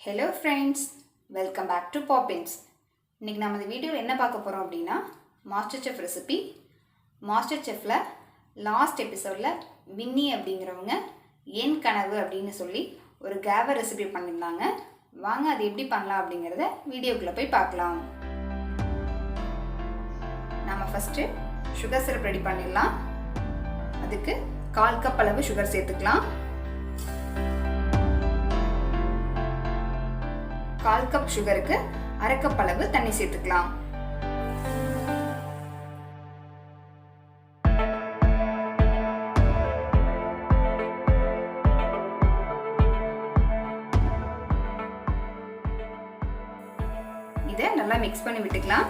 Hello friends, welcome back to POPPINS. இன்னைக்கு நம்ம இந்த வீடியோல என்ன பார்க்க போறோம் அப்படினா MasterChef Recipe. MasterChefல லாஸ்ட் எபிசோட்ல வின்னி அப்படிங்கறவங்க ஏன் கனவு அப்படினு சொல்லி ஒரு கேவர் ரெசிபி பண்ணிருந்தாங்க. வாங்க அது எப்படி பண்ணலாம் அப்படிங்கறத வீடியோக்குள்ள போய் பார்க்கலாம். நாம ஃபர்ஸ்ட் சுகர் சிரப் ரெடி பண்ணிடலாம். அதுக்கு 1/4 கப் அளவு சுகர் சேர்த்துக்கலாம். 1/4 கப் சுகருக்கு 1/2 கப் அளவு தண்ணி சேர்த்துக்கலாம். இதை நல்லா மிக்ஸ் பண்ணி விட்டுக்கலாம்.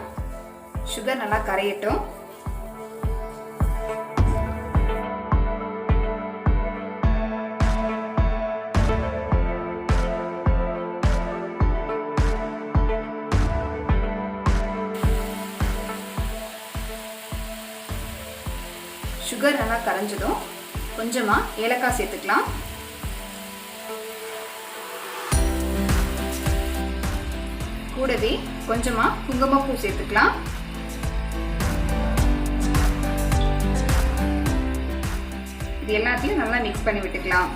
சுகர் நல்லா கரையட்டும். சுகர் நல்லா கரைஞ்சதும் கொஞ்சமா ஏலக்காய் சேர்த்துக்கலாம். கூடவே கொஞ்சமா குங்குமப்பூ சேர்த்துக்கலாம். இது எல்லாத்தையும் நல்லா மிக்ஸ் பண்ணி விட்டுக்கலாம்.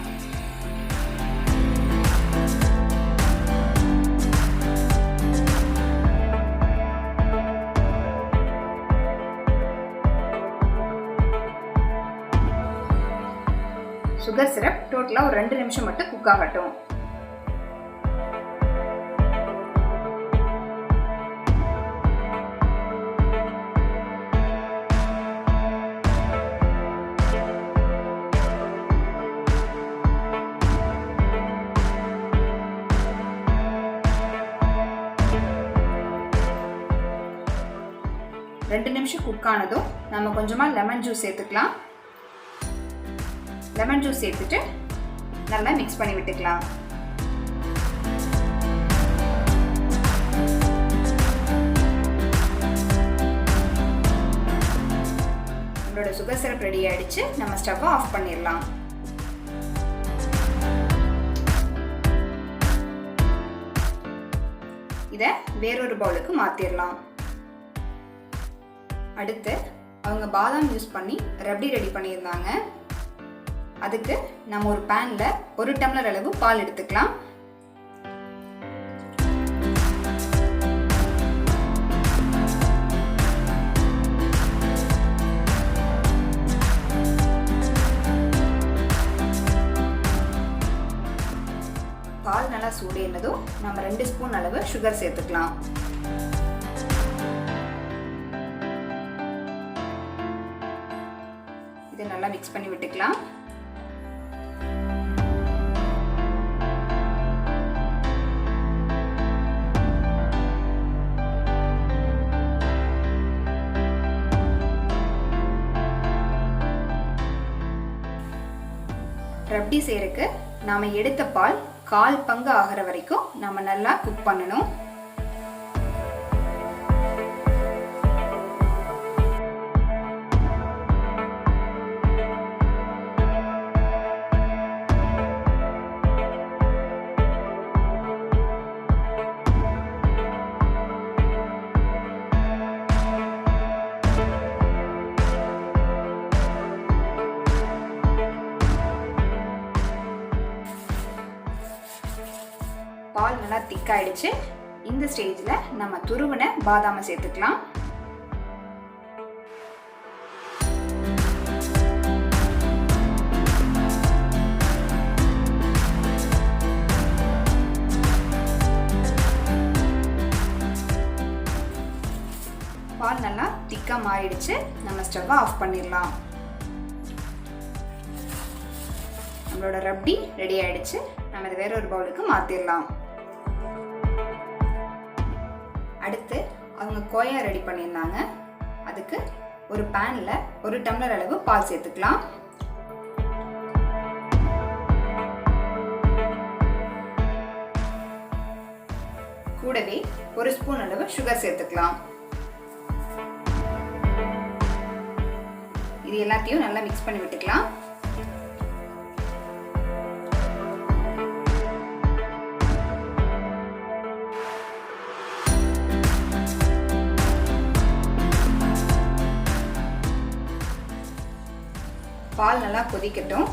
சுகர் சிரப் டோட்டலா ஒரு 2 நிமிஷம் மட்டும் குக் ஆகட்டும். ரெண்டு நிமிஷம் குக் ஆனதும் நம்ம கொஞ்சமா லெமன் ஜூஸ் சேர்த்துக்கலாம். லெமன் ஜூஸ் சேர்த்துட்டு நல்லா மிக்ஸ் பண்ணி விட்டுக்கலாம். நம்மளோட சுகர் சிரப் ரெடி ஆயிடுச்சு. நம்ம ஸ்டவ்வை ஆஃப் பண்ணிடலாம். இதை வேறொரு பவுலுக்கு மாத்திரலாம். அடுத்து அவங்க பாதாம் யூஸ் பண்ணி ரப்டி ரெடி பண்ணியிருந்தாங்க. அதுக்கு நம்ம ஒரு பேன்ல 1 டம்ளர் அளவு பால் எடுத்துக்கலாம். பால் நல்லா சூடேறினதும் நம்ம 2 ஸ்பூன் அளவு சுகர் சேர்த்துக்கலாம். இதை நல்லா மிக்ஸ் பண்ணி விட்டுக்கலாம். ரப்டி செய்யறதுக்கு நாம எடுத்த பால் 1/4 பங்கு ஆகிற வரைக்கும் நம்ம நல்லா குக் பண்ணணும். பால் நல்லா திக் ஆயிடுச்சு. இந்த ஸ்டேஜ்ல நம்ம துருவின பாதாமை சேர்த்துக்கலாம். பால் நல்லா திக்கா மாறிடுச்சு. நம்ம ஸ்டவ்வை ஆஃப் பண்ணிடலாம். நம்மளோட ரப்டி ரெடி ஆயிடுச்சு. நம்ம இதை வேற ஒரு பவுலுக்கு மாத்திரலாம். அடுத்து அவங்க கோயா ரெடி பண்ணியிருந்தாங்க. அதுக்கு ஒரு பேன்ல 1 டம்ளர் அளவு பால் சேர்த்துக்கலாம். கூடவே 1 ஸ்பூன் அளவு சுகர் சேர்த்துக்கலாம். இது எல்லாத்தையும் நல்லா மிக்ஸ் பண்ணி விட்டுக்கலாம். பால் நல்லா கொதிக்கட்டும்.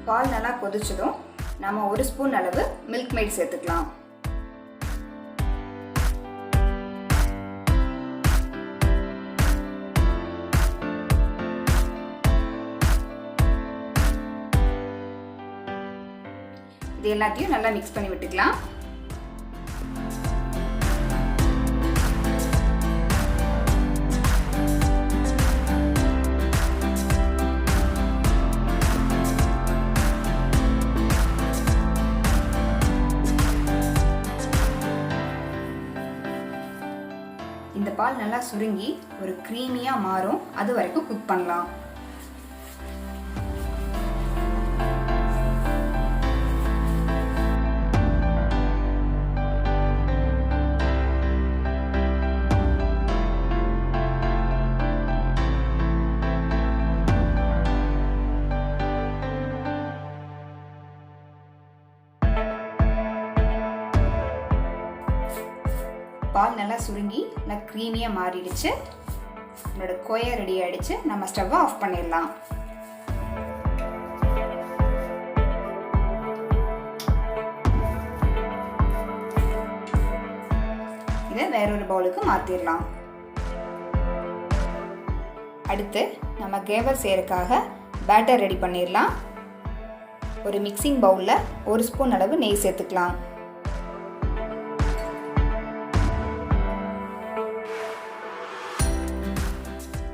பால் நல்லா கொதிச்சதும் நம்ம 1 ஸ்பூன் அளவு மில்க் மெய்ட் சேர்த்துக்கலாம். இது எல்லாத்தையும் நல்லா மிக்ஸ் பண்ணி விட்டுக்கலாம். இந்த பால் நல்லா சுருங்கி ஒரு க்ரீமியா மாறும். அது வரைக்கும் குக் பண்ணலாம். பால் நல்லா சுருங்கி நல்லா க்ரீமியாக மாறிடுச்சு. நம்மளோட கோயா ரெடி ஆகிடுச்சு. நம்ம ஸ்டவ்வை ஆஃப் பண்ணிடலாம். இதை வேறொரு பவுலுக்கு மாற்றிடலாம். அடுத்து நம்ம கேவர் செய்யறதுக்காக பேட்டர் ரெடி பண்ணிடலாம். ஒரு மிக்சிங் பவுலில் 1 ஸ்பூன் அளவு நெய் சேர்த்துக்கலாம்.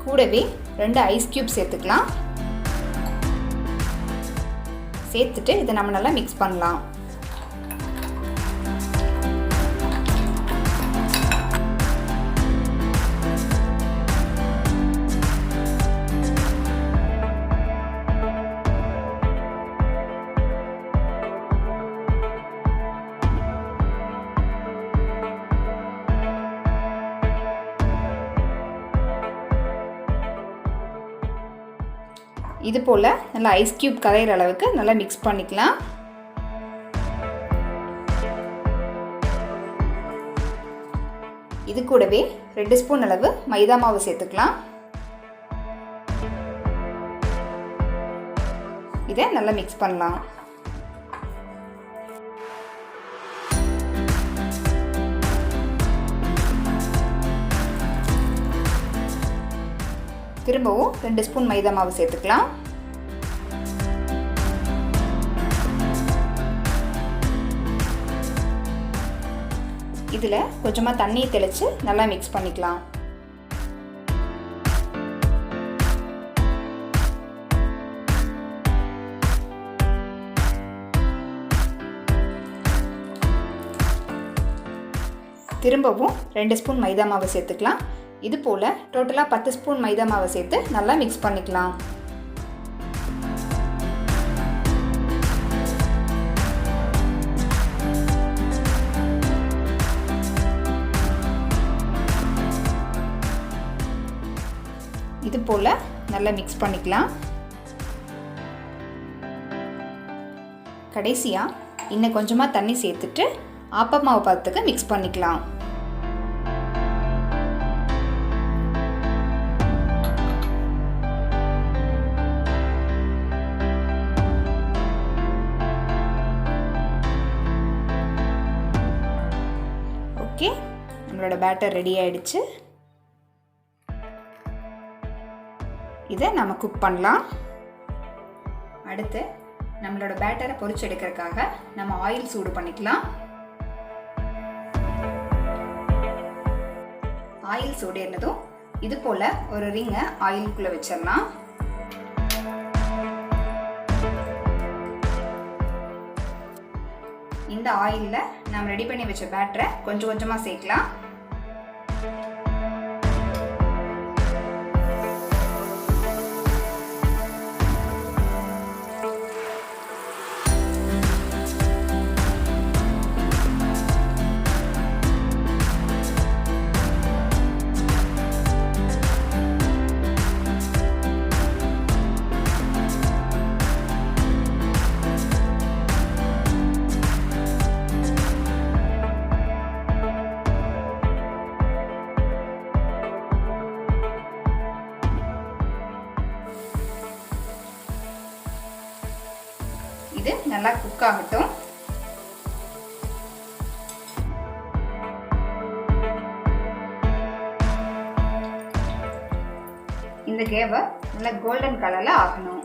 கூடவே 2 ஐஸ் கியூப் சேர்த்துக்கலாம். சேர்த்துட்டு இதை நம்ம நல்லா மிக்ஸ் பண்ணலாம். இது போல் நல்லா ஐஸ் கியூப் கரையிற அளவுக்கு நல்லா மிக்ஸ் பண்ணிக்கலாம். இது கூடவே 2 ஸ்பூன் அளவு மைதா மாவு சேர்த்துக்கலாம். இதை நல்லா மிக்ஸ் பண்ணலாம். திரும்பவும் 2 ஸ்பூன் மைதா மாவு சேர்த்துக்கலாம். இதில் கொஞ்சமாக தண்ணி தெளித்து நல்லா மிக்ஸ் பண்ணிக்கலாம். திரும்பவும் 2 ஸ்பூன் மைதா மாவு சேர்த்துக்கலாம். இது போல் டோட்டலாக 10 ஸ்பூன் மைதா மாவை சேர்த்து நல்லா மிக்ஸ் பண்ணிக்கலாம். இது போல் நல்லா மிக்ஸ் பண்ணிக்கலாம். கடைசியாக இன்னும் கொஞ்சமாக தண்ணி சேர்த்துட்டு ஆப்பமாவு பதத்துக்கு மிக்ஸ் பண்ணிக்கலாம். ஓகே, நம்மளோட பேட்டர் ரெடி ஆயிடுச்சு. இதை நம்ம குக் பண்ணலாம். அடுத்து நம்மளோட பேட்டரை பொரிச்சு எடுக்கிறதுக்காக நம்ம ஆயில் சூடு பண்ணிக்கலாம். ஆயில் சூடு ஏறினதும் இது போல் ஒரு ரிங்கை ஆயிலுக்குள்ளே வச்சிடலாம். இந்த ஆயிலில் நம்ம ரெடி பண்ணி வச்ச பேட்டரை கொஞ்சம் கொஞ்சமாக சேர்க்கலாம். இது நல்லா குக் ஆகட்டும். இந்த கேவர் நல்லா கோல்டன் கலர்ல ஆகணும்.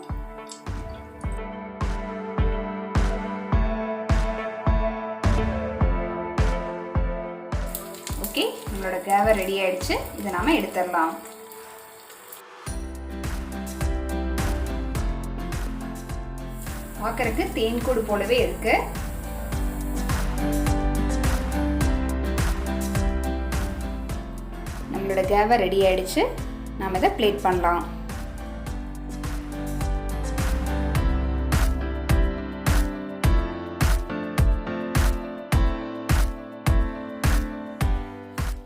ஓகே, நம்மளோட கேவர் ரெடி ஆயிடுச்சு. இதை நாம எடுத்துடலாம். பார்க்கறதுக்கு தேன் கூடு போலவே இருக்கு. நம்மளோட கேவர் ரெடி ஆயிடுச்சு. நாம் இதை பிளேட் பண்ணலாம்.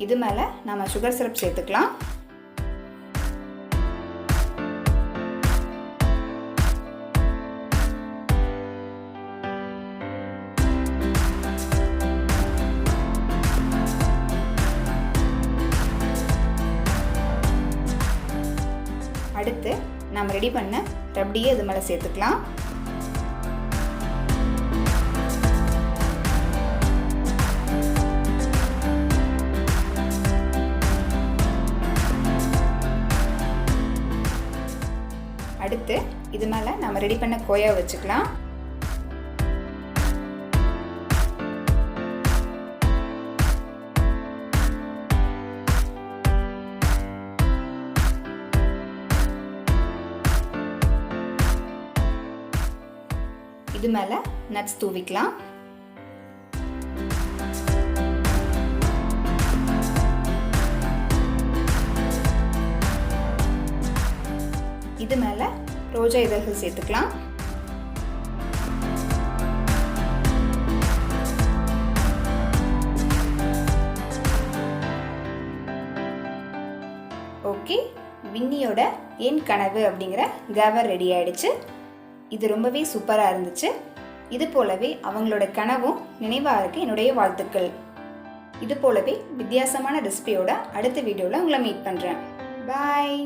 இது மேலே நம்ம சுகர் சிரப் சேர்த்துக்கலாம். அடுத்து நம்ம ரெடி பண்ண ரப்டியை இது மேலே சேர்த்துக்கலாம். அடுத்து இது மேலே நம்ம ரெடி பண்ண கோயா வச்சுக்கலாம். இது மேலே நட்ஸ் தூவிக்கலாம். இது மேலே ரோஜா இதழ்கள் சேர்த்துக்கலாம். ஓகே, வின்னியோட என் கனவு அப்படிங்கிற கேவர் ரெடி ஆயிடுச்சு. இது ரொம்பவே சூப்பராக இருந்துச்சு. இது போலவே அவங்களோட கனவும் நினைவாக இருக்கு. என்னுடைய வாழ்த்துக்கள். இது போலவே வித்தியாசமான ரெசிபியோட அடுத்த வீடியோவில் உங்களை மீட் பண்ணுறேன். பாய்.